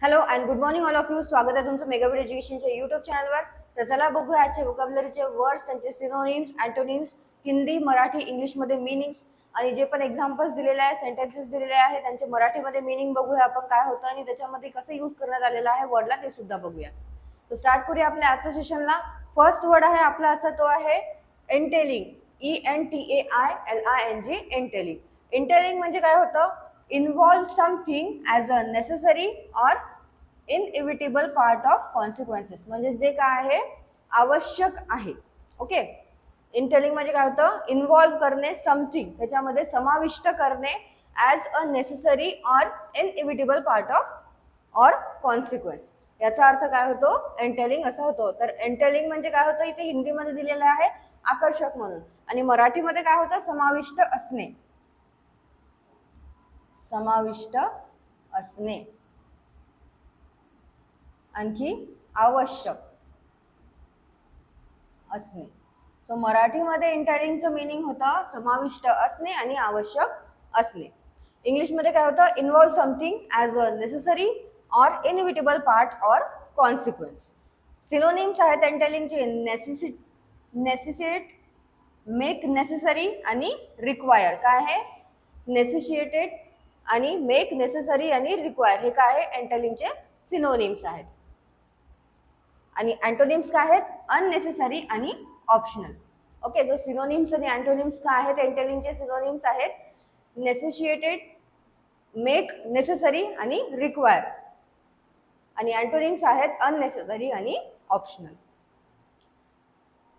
Hello and good morning all of you. स्वागत आहे तुमचं मेगाविड एज्युकेशनच्या युट्यूब चॅनलवर. तर चला बघूया आजचे व्होकॅब्युलरीचे वर्ड्स, त्यांचे सिनोनिम्स, अँटोनिम्स, हिंदी, मराठी, इंग्लिशमध्ये मीनिंग्स आणि जे पण एक्झाम्पल्स दिलेले आहे, सेंटेन्सेस दिलेले आहे, त्यांचे मराठीमध्ये मीनिंग बघूया आपण काय होतं आणि त्याच्यामध्ये कसं यूज करण्यात आलेलं आहे वर्डला ते सुद्धा बघूया. तर स्टार्ट करूया आपल्या आजच्या सेशनला. फर्स्ट वर्ड आहे आपला आजचा तो आहे एंटेलिंग. ENTAILING. एंटेलिंग. एंटेलिंग म्हणजे काय होतं? Involve something as a necessary or inevitable part of consequences. म्हणजे जे काय आहे आवश्यक आहे. ओके. इंटेलिंग म्हणजे काय होतं? इन्व्हॉल्व करणे समथिंग, त्याच्यामध्ये समाविष्ट करणे as a necessary or inevitable part of or consequence. याचा अर्थ काय होतो? एंटेलिंग असा होतो. तर एंटेलिंग म्हणजे काय होतं? इथे हिंदीमध्ये दिलेलं आहे आकर्षक म्हणून, आणि मराठीमध्ये काय होतं? समाविष्ट असणे. समाविष्ट असणे. आणखी आवश्यक असणे. सो मराठीमध्ये इंटेलिंगचं मीनिंग होतं समाविष्ट असणे आणि आवश्यक असणे. इंग्लिशमध्ये काय होतं? Involve something as a necessary or inevitable part or consequence. Synonyms आहेत एंटेलिंगचे नेसेसिट, मेक नेसेसरी आणि रिक्वायर. काय आहे? नेसेशिएटेड आणि मेक नेसेसरी आणि रिक्वायर हे काय आहे? एंटेलिंगचे सिनोनिम्स आहेत. आणि अँटोनिम्स काय आहेत? अननेसेसरी आणि ऑप्शनल. ओके. सो सिनोनिम्स आणि अँटोनिम्स काय आहेत? एंटेलिंगचे सिनोनिम्स आहेत नेसेशिएटेड, मेक नेसेसरी आणि रिक्वायर, आणि अँटोनिम्स आहेत अननेसेसरी आणि ऑप्शनल.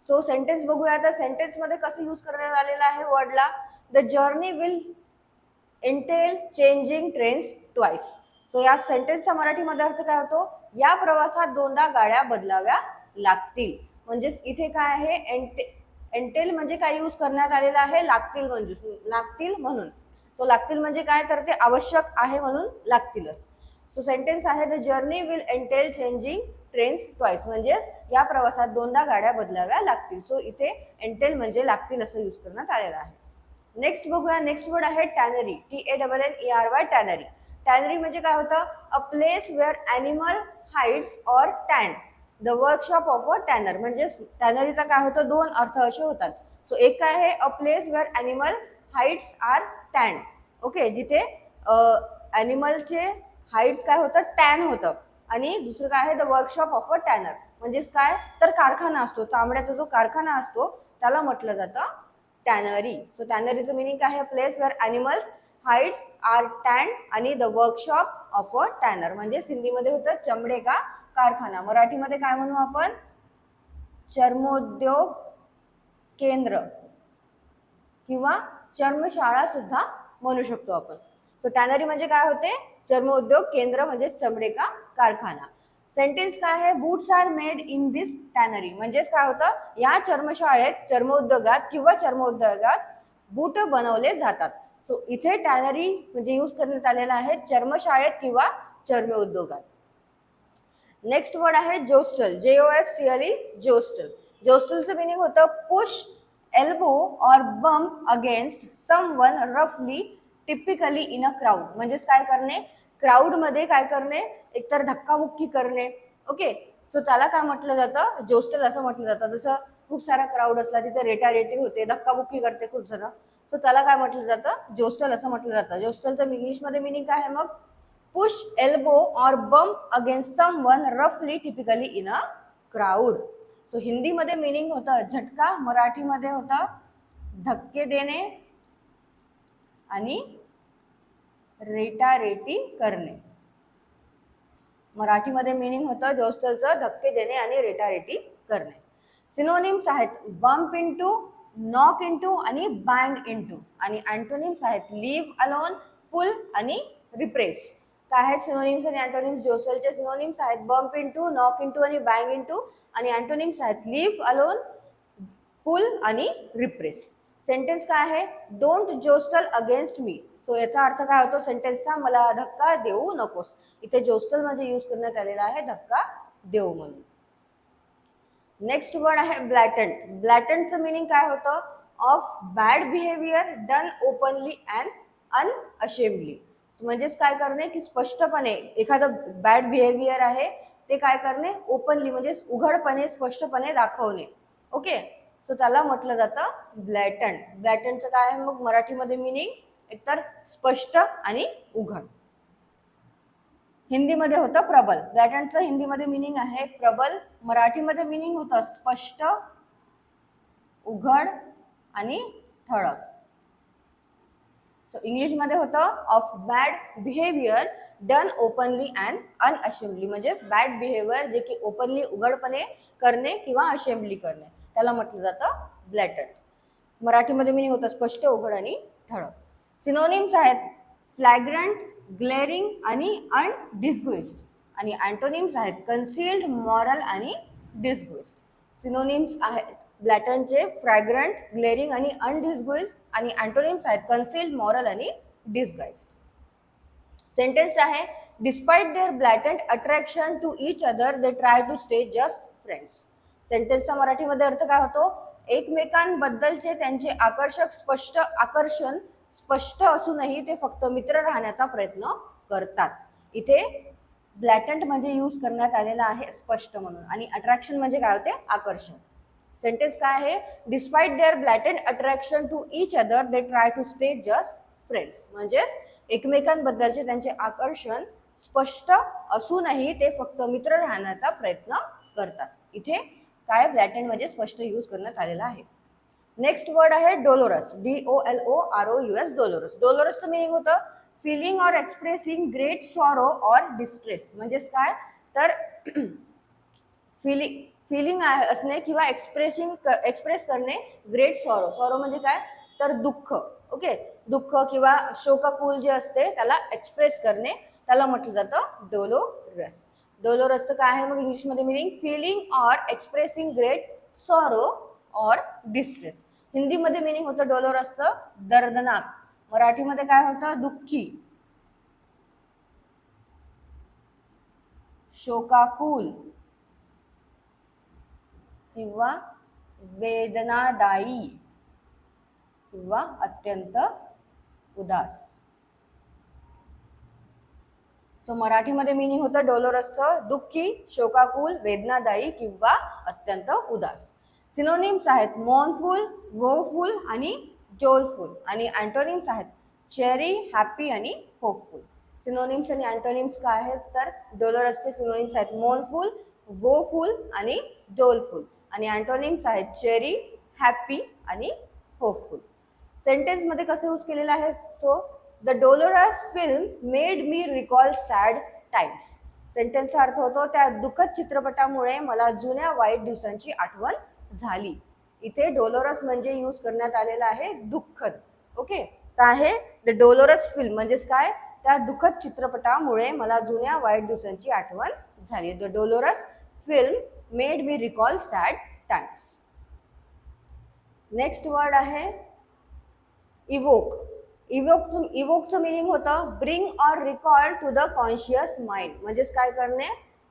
सो सेंटेन्स बघूया आता. सेंटेन्स मध्ये कसं यूज करण्यात आलेलं आहे वर्डला? The journey will entail changing trains twice. So या सेंटेन्सचा मराठीमध्ये अर्थ काय होतो? या प्रवासात दोनदा गाड्या बदलाव्या लागतील. म्हणजेच इथे काय आहे? एंटेल म्हणजे काय यूज करण्यात आलेला आहे? लागतील. म्हणजे लागतील म्हणून. सो लागतील म्हणजे काय? तर ते आवश्यक आहे म्हणून लागतीलच. सो सेंटेन्स आहे the journey will entail changing trains twice, म्हणजेच या प्रवासात दोनदा गाड्या बदलाव्या लागतील. सो इथे एंटेल म्हणजे लागतील असं यूज करण्यात आलेलं आहे. नेक्स्ट बघूया. नेक्स्ट वर्ड आहे टॅनरी. TANNERY. टॅनरी. टॅनरी म्हणजे काय होतं? A place where animal hides or tan. The workshop of a tanner. म्हणजे टॅनरीचा काय होतं? दोन अर्थ असे होतात. सो एक काय आहे? A place where animal hides are tan. Okay. जिथे ॲनिमलचे हाईड्स काय होतं? टॅन होतं. आणि दुसरं काय आहे? The workshop of a tanner. म्हणजेच काय? तर कारखाना असतो, चामड्याचा जो कारखाना असतो त्याला म्हटलं जातं टॅनरी. सो टॅनरीचं मिनिंग काय आहे? Place where animals hides are tan आणि the workshop of a tanner. म्हणजे हिंदीमध्ये होतं चमडे का कारखाना. मराठीमध्ये काय म्हणू आपण? चर्मोद्योग केंद्र किंवा चर्मशाळा सुद्धा म्हणू शकतो आपण. सो टॅनरी म्हणजे काय होते? चर्मोद्योग केंद्र म्हणजे चमडे का कारखाना. सेंटेन्स काय आहे? Boots are made in this tannery. म्हणजेच काय होतं? या चर्मशाळेत, चर्मोद्योगात किंवा चर्मोद्योगात बूट बनवले जातात. सो इथे टॅनरी म्हणजे यूज करण्यात आलेला आहे चर्मशाळेत किंवा चर्मोद्योगात. नेक्स्ट वर्ड आहे जोस्टल. JOSTL. जोस्टल. जोस्टलचं मिनिंग होतं पुश, एल्बो और बम्प अगेन्स्ट समवन रफली टिपिकली इन अ क्राऊड. म्हणजेच काय करणे? क्राऊड मध्ये काय करणे? एकतर धक्काबुक्की करणे. ओके. सो त्याला काय म्हटलं जातं? जोस्टल असं म्हटलं जातं. जसं खूप सारा क्राऊड असला तिथे रेटारेटी होते, धक्काबुक्की करते खूप जण, सो त्याला काय म्हटलं जातं? जोस्टल असं म्हटलं जातं. जोस्टलचं इंग्लिशमध्ये मिनिंग काय आहे मग? पुश, एल्बो और बम्प अगेन्स्ट समवन रफली typically in a crowd. So हिंदीमध्ये मिनिंग होतं झटका, मराठीमध्ये होतं धक्के देणे आणि रेटारेटी करणे. मराठीमध्ये मिनिंग होतं जोस्टलचं धक्के देणे आणि रेटारेटी करणे. सिनोनिम्स आहेत बम्प इनटू, नॉक इनटू आणि बँग इनटू. आणि अँटोनिम्स आहेत लीव्ह अलोन, पुल आणि रिप्रेस. काय आहेत सिनोनिम्स आणि अँटोनिम्स? जोस्टलचे सिनोनिम्स आहेत बम्प इनटू, नॉक इनटू आणि बँग इनटू. आणि अँटोनिम्स आहेत लीव्ह अलोन, पुल आणि रिप्रेस. सेंटेन्स काय आहे? Don't jostle against me. So याचा अर्थ काय होतो सेंटेन्सचा? मला धक्का देऊ नकोस. इथे जोस्टल म्हणजे यूज करण्यात आलेला आहे धक्का देऊ म्हणून. नेक्स्ट वर्ड आहे ब्लॅटंट. ब्लॅटंटचं मिनिंग काय होतं? Of bad behaviour done openly and unashamedly. म्हणजेच काय करणे की स्पष्टपणे एखादं बॅड बिहेवियर आहे ते काय करणे ओपनली म्हणजे उघडपणे स्पष्टपणे दाखवणे. ओके, सो त्याला म्हटलं जातं ब्लॅटंट. ब्लॅटंटचं काय आहे मग मराठीमध्ये मिनिंग एकतर स्पष्ट आणि उघड. हिंदीमध्ये होतं प्रबल. ब्लॅटंटचं हिंदीमध्ये मिनिंग आहे प्रबल, मराठीमध्ये मिनिंग होतं स्पष्ट, उघड आणि ठळक. सो इंग्लिशमध्ये होतं of bad behaviour done openly and unashamedly, म्हणजेच बॅड बिहेवियर जे की ओपनली उघडपणे करणे किंवा असेंबली करणे त्याला म्हटलं जातं ब्लॅटंट. मराठीमध्ये मिनिंग होतं स्पष्ट, उघड आणि ठळक. सिनोनिम्स आहेत फ्लॅग्रंट, ग्लेअरिंग आणि अनडिस्ग्विस्ड. आणि अँटोनिम्स आहेत कन्सिल्ड, मॉरल आणि डिस्ग्विस्ड. सिनोनिम्स आहेत ब्लॅटंटचे फ्रॅग्रंट, ग्लेअरिंग आणि अनडिस्ग्विस्ड. आणि अँटोनिम्स आहेत कन्सिल्ड, मॉरल आणि डिस्गाइज्ड. सेंटेन्स आहे despite their blatant attraction to each other they try to stay just friends. सेंटेन्सचा मराठीमध्ये अर्थ काय होतो? एकमेकांबद्दलचे त्यांचे आकर्षण स्पष्ट असूनही ते फक्त मित्र राहण्याचा प्रयत्न करतात. इथे ब्लॅटंट म्हणजे यूज करण्यात आलेला आहे स्पष्ट म्हणून, आणि अट्रॅक्शन म्हणजे काय होते? आकर्षण. सेंटेन्स काय आहे? Despite their blatant attraction to each other they try to stay just friends. म्हणजेच एकमेकांबद्दलचे त्यांचे आकर्षण स्पष्ट असूनही ते फक्त मित्र राहण्याचा प्रयत्न करतात. इथे काय ब्लॅटंट म्हणजे स्पष्ट यूज करण्यात आलेला आहे. नेक्स्ट वर्ड आहे डोलोरस. DOLOROUS. डोलोरस. डोलोरसचं मिनिंग होतं feeling or expressing great sorrow or distress. म्हणजेच काय तर फिलिंग असणे किंवा एक्सप्रेस करणे ग्रेट सॉरो. सॉरो म्हणजे काय तर दुःख. ओके, दुःख किंवा शोकाकुल जे असते त्याला एक्सप्रेस करणे त्याला म्हटलं जातं डोलोरस. डोलोरसचं काय आहे मग इंग्लिशमध्ये meaning? Feeling or expressing great sorrow or distress. हिंदीमध्ये मिनिंग होतं डोलोरसचं दर्दनाक. मराठीमध्ये काय होतं? दुःखी, शोकाकुल किंवा वेदनादायी किंवा अत्यंत उदास. सो मराठीमध्ये मिनिंग होतं डोलोरसचं दुःखी, शोकाकुल, वेदनादायी किंवा अत्यंत उदास. सिनोनिम्स आहेत मॉर्नफुल, वोफुल आणि जोयफुल. आणि अँटोनिम्स आहेत चेरी, हॅपी आणि होपफुल. सिनोनिम्स आणि अँटोनिम्स काय आहेत तर डोलोरसचे सिनोनिम्स आहेत मॉर्नफुल, वोफुल आणि जोयफुल. आणि अँटोनिम्स आहेत चेरी, हॅपी आणि होपफुल. सेंटेन्स मध्ये कसं यूज केलेलं आहे? So the dolorous film made me recall sad times. सेंटेन्सचा अर्थ होतो त्या दुःखद चित्रपटामुळे मला जुन्या वाईट दिवसांची आठवण झाली. इथे डोलोरस म्हणजे यूज करण्यात आलेला आहे दुःखद. ओके, तर आहे द डोलोरस फिल्म म्हणजेच काय त्या दुःखद चित्रपटामुळे मला जुन्या वाईट दिवसांची आठवण झाली. The dolorous film made me recall sad times. Next word आहे इवोक. इवोकचं मिनिंग होतं bring or recall to the conscious mind. म्हणजेच काय करणे?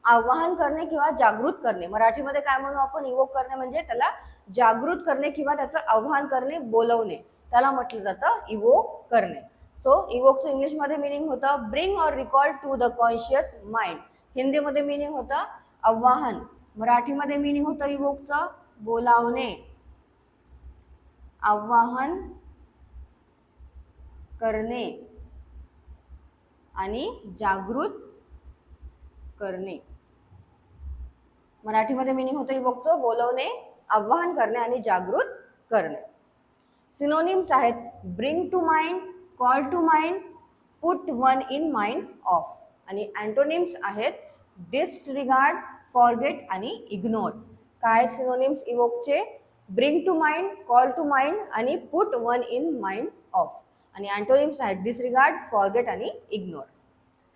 आवाहन करणे किंवा जागृत करणे. मराठीमध्ये काय म्हणू आपण? इवोक करणे म्हणजे त्याला जागृत करणे किंवा त्याचं आवाहन करणे, बोलवणे त्याला म्हटलं जातं इवोक करणे. सो इवोकचं इंग्लिशमध्ये मिनिंग होतं bring or recall to the conscious mind. हिंदीमध्ये मिनिंग होतं आवाहन. मराठीमध्ये मिनिंग होतं इवोकचं बोलावणे, आवाहन करणे आणि जागृत करणे. मराठीमध्ये मिनिंग होतं इवोकचं बोलवणे, आवाहन करणे आणि जागृत करणे. सिनोनिम्स आहेत bring to mind, call to mind, put one in mind of. आणि अँटोनिम्स आहेत डिसरिगार्ड, फॉरगेट आणि इग्नोर. काय सिनोनिम्स इवोकचे? Bring to mind, call to mind आणि put one in mind of. आणि अँटोनिम्स आहेत डिसरिगार्ड, फॉरगेट आणि इग्नोर.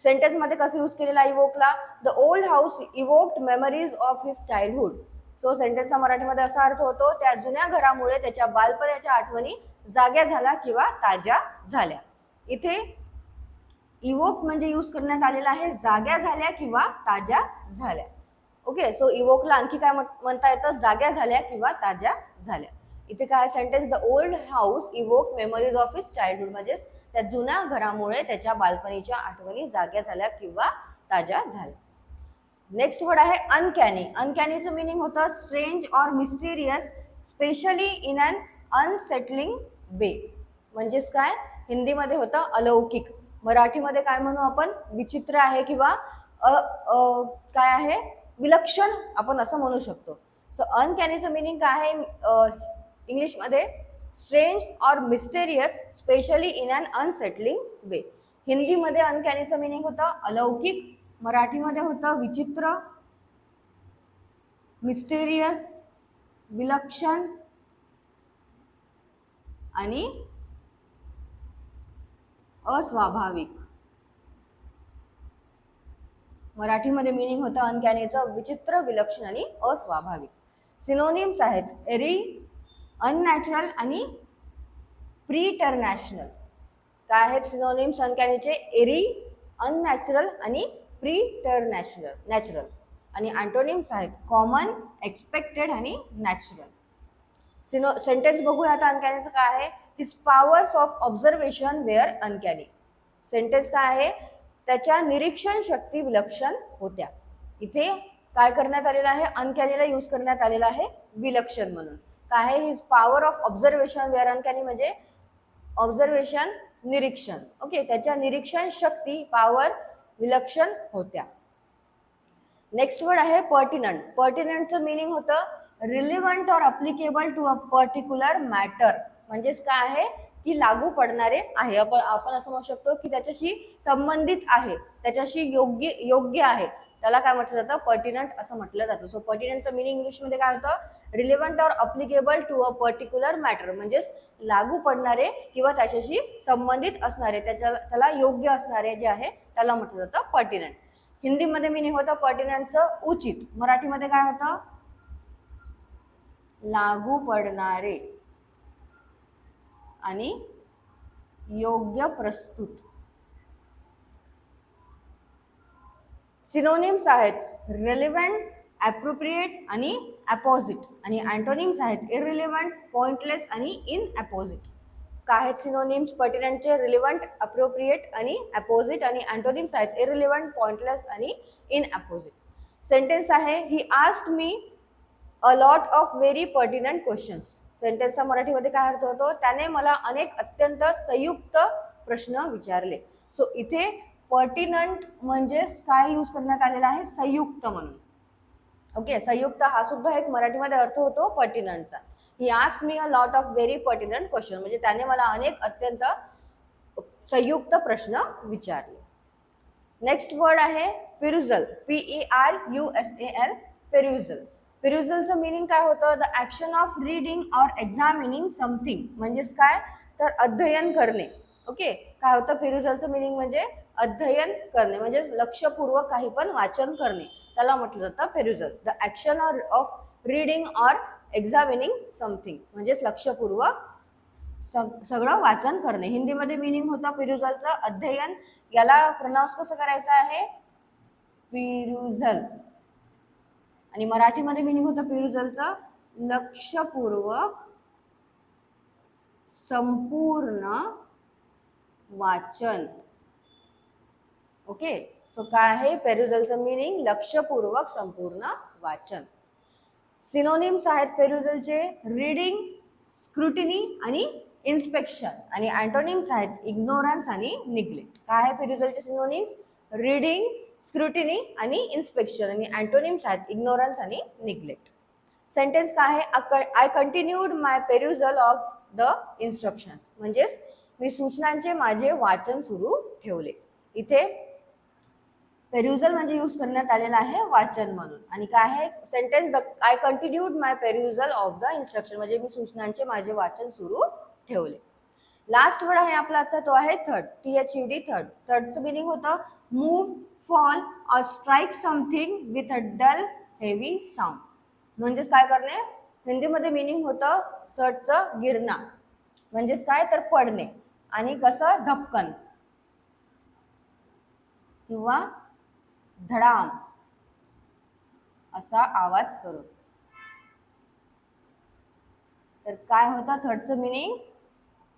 सेंटेन्स मध्ये कसं यूज केलेला इवोकला? The old house evoked memories of his childhood. So सेंटेन्सचा मराठीमध्ये असा अर्थ होतो त्या जुन्या घरामुळे त्याच्या बालपणाच्या आठवणी जाग्या झाल्या किंवा ताज्या झाल्या. इथे इवोक म्हणजे यूज करण्यात आलेला आहे जाग्या झाल्या किंवा ताज्या झाल्या. ओके, सो इवोकला आणखी काय म्हणता येतं? जाग्या झाल्या किंवा ताज्या झाल्या. इथे काय sentence the old house evoke memories of his childhood म्हणजेच त्या जुन्या घरामुळे त्याच्या बालपणीच्या आठवणी जाग्या झाल्या किंवा ताज्या झाल्या. नेक्स्ट वर्ड आहे अनकॅनी. अनकॅनीचं मिनिंग होतं strange or mysterious, especially in an unsettling way. म्हणजेच काय, हिंदीमध्ये होतं अलौकिक, मराठीमध्ये काय म्हणू आपण, विचित्र आहे किंवा काय आहे, विलक्षण आपण असं म्हणू शकतो. सो अनकॅनीचं मिनिंग काय आहे इंग्लिशमध्ये, strange or mysterious, especially in an unsettling way. हिंदीमध्ये अनकॅनीचं मिनिंग होतं अलौकिक, मराठीमध्ये होतं विचित्र, मिस्टेरियस, विलक्षण आणि अस्वाभाविक. मराठीमध्ये मिनिंग होतं अनकॅनीचं विचित्र, विलक्षण आणि अस्वाभाविक. सिनोनिम्स आहेत एरी, अननॅचरल आणि प्रीटरनॅशनल. काय आहेत सिनोनिम्स अनकॅनीचे, एरी, अननॅचरल आणि प्रीटरनॅशनल. आणि अँटोनिम्स आहेत कॉमन, एक्सपेक्टेड आणि नॅचरल. सेंटेन्स बघूया आता अनकॅनीचं काय आहे. His powers of observation were uncanny. Sentence काय आहे, त्याच्या निरीक्षण शक्ती विलक्षण होत्या. इथे काय करण्यात आलेलं आहे, अनकॅनीला यूज करण्यात आलेला आहे विलक्षण म्हणून. काय आहे, his power of observation were uncanny म्हणजे ऑब्झर्वेशन, निरीक्षण. ओके, त्याच्या निरीक्षण शक्ती, पॉवर विलक्षण होत्या. नेक्स्ट वर्ड आहे पर्टिनंट. पर्टिनंटचं मिनिंग होतं relevant or applicable to a particular matter. म्हणजेच काय आहे की लागू पडणारे आहे. आपण असं म्हणू शकतो की त्याच्याशी संबंधित आहे, त्याच्याशी योग्य आहे, त्याला काय म्हटलं जातं, पर्टिनंट असं म्हटलं जातं. सो पर्टिनंटचं मिनिंग इंग्लिशमध्ये काय होतं, relevant or applicable to a particular matter. म्हणजेच लागू पडणारे किंवा त्याच्याशी संबंधित असणारे, त्याला योग्य असणारे जे आहे त्याला म्हटलं जातं पर्टिनंट. हिंदीमध्ये मिनिंग होतं पर्टिनंटचं उचित, मराठीमध्ये काय होतं, लागू पडणारे आणि योग्य प्रस्तुत. सिनोनिम्स आहेत रेलेव्हंट, ॲप्रोप्रिएट आणि अपोजिट. आणि अँटोनिम्स आहेत इररिलेव्हंट, पॉइंटलेस आणि इनअपोजिट. काय आहेत सिनोनिम्स पर्टिनंटचे, रिलेव्हंट, अप्रोप्रिएट आणि अपोजिट. आणि अँटोनिम्स आहेत इररिलेव्हंट, पॉइंटलेस आणि इनअपोजिट. सेंटेन्स आहे he asked me a lot of very pertinent questions. सेंटेन्सचा मराठीमध्ये काय अर्थ होतो, त्याने मला अनेक अत्यंत संयुक्त प्रश्न विचारले. सो इथे पर्टिनंट म्हणजेच काय यूज करण्यात आलेला आहे, संयुक्त म्हणून. ओके, संयुक्त हा सुद्धा एक मराठीमध्ये अर्थ होतो पर्टिनंटचा. He asked me a lot of very pertinent question, म्हणजे त्याने मला अनेक अत्यंत संयुक्त प्रश्न विचारले. नेक्स्ट वर्ड आहे पेरुझल. PERUSAL, पेरुझल. पेरुझलचं मिनिंग काय होतं, the action of reading or examining something. म्हणजेच काय, तर अध्ययन करणे. ओके, काय होतं पेरुझलचं मिनिंग म्हणजे अध्ययन करणे, म्हणजेच लक्षपूर्वक काही पण वाचन करणे, त्याला म्हटलं जातं perusal. The action of reading or examining something म्हणजेच लक्षपूर्वक सगळं वाचन करणे. हिंदीमध्ये मिनिंग होतं पेरुझलचं अध्ययन. याला प्रोनाउन्स कसं करायचं आहे, पेरुझल. आणि मराठीमध्ये मिनिंग होतं पेरुझलचं लक्षपूर्वक संपूर्ण वाचन. ओके, सो काय आहे पेरुझलचं मिनिंग, लक्षपूर्वक संपूर्ण वाचन. सिनोनिम्स आहेत पेरुझलचे रीडिंग, स्क्रुटिनी आणि इन्स्पेक्शन. आणि अँटोनिम्स आहेत इग्नोरन्स आणि निग्लेक्ट. काय आहे पेरुझलचे सिनोनिम्स, रीडिंग, स्क्रुटिनी आणि इन्स्पेक्शन. आणि अँटोनिम्स आहेत इग्नोरन्स आणि निग्लेक्ट. सेंटेन्स काय आहे, I continued my perusal of the instructions. म्हणजेच मी सूचनांचे माझे वाचन सुरू ठेवले. इथे पेरुझल म्हणजे यूज करण्यात आलेला आहे वाचन म्हणून. आणि काय आहे sentence, I continued my perusal of the instruction, म्हणजे मी सूचनांचे माझे वाचन सुरू ठेवले. लास्ट वर्ड आहे आपला आजचा, तो आहे थर्ड. THED, third. थर्डचं मिनिंग होतं move, fall or strike something with a dull heavy sound. म्हणजेच काय करणे, हिंदीमध्ये मिनिंग होतं थर्डचं गिरणा, म्हणजेच काय तर पडणे. आणि कसं, धपकन किंवा धडाम असा आवाज करून. तर काय होता थर्डचं meaning,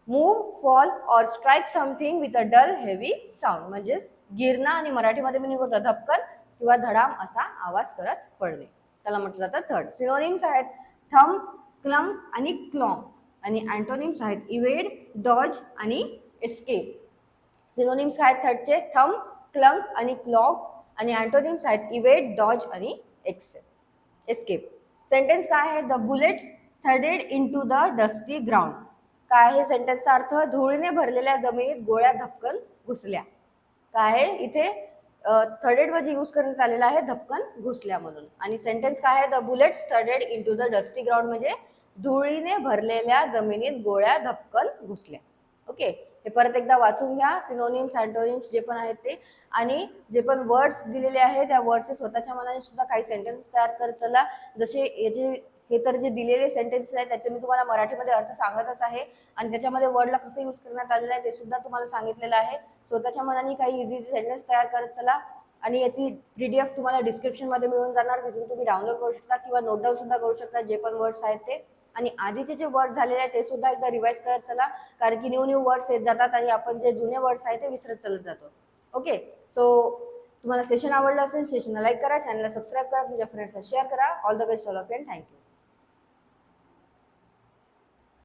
move, fall or strike something with a dull heavy sound, म्हणजेच गिरणं आणि मराठीमध्ये मिनिंग होतं धपकन किंवा धडाम असा आवाज करत पडणे, त्याला म्हटलं जातं थर्ड. सिनोनिम्स आहेत थंब, क्लंग आणि क्लॉंग, आणि अँटोनिम्स आहेत इवेड, डॉज आणि एस्केप. सिनोनिम्स काय आहेत थर्डचे? थंब, क्लंग आणि क्लॉग, आणि अँटोनिम्स आहेत इवेड, डॉज आणि एस्केप. सेंटेन्स काय आहे? द बुलेट्स थर्डेड इनटू द डस्टी ग्राउंड. काय आहे सेंटेन्सचा अर्थ? धुळीने भरलेल्या जमिनीत गोळ्या धपकन घुसल्या. काय आहे इथे? थर्डेड म्हणजे यूज करण्यात आलेला आहे धपकन घुसल्या म्हणून. आणि सेंटेन्स काय आहे? द बुलेट्स थर्डेड इनटू द डस्टी ग्राउंड म्हणजे धुळीने भरलेल्या जमिनीत गोळ्या धपकन घुसल्या. ओके, हे परत एकदा वाचून घ्या. सिनोनिम्स, अँटोनिम्स जे पण आहेत ते, आणि जे पण वर्ड्स दिलेले आहेत त्या वर्ड्सचे स्वतःच्या मनाने सुद्धा काही सेंटेन्सेस तयार करत चला. जसे याचे हे तर जे दिलेले सेंटेन्सेस आहेत त्याचे मी तुम्हाला मराठीमध्ये अर्थ सांगतच आहे, आणि त्याच्यामध्ये वर्डला कसं यूज करण्यात आलेलं आहे ते सुद्धा तुम्हाला सांगितलेलं आहे. स्वतःच्या मनाने काही इझी सेंटेन्स तयार करत चला, आणि याची PDF तुम्हाला डिस्क्रिप्शनमध्ये मिळून जाणार, तिथून तुम्ही डाउनलोड करू शकता किंवा नोट डाऊन सुद्धा करू शकता जे पण वर्ड्स आहेत ते. आणि आधीचे जे वर्ड झालेले आहेत ते सुद्धा एकदा रिवाइज करत चला, कारण की न्यू वर्ड्स येत जातात आणि आपण जे जुने वर्ड्स आहेत ते विसरत चालत जातो. ओके, सो तुम्हाला सेशन आवडलं असेल, सेशनला लाईक करा, चॅनलला सबस्क्राईब करा, तुमच्या फ्रेंड्सला शेअर करा. All the best all of you, thank you.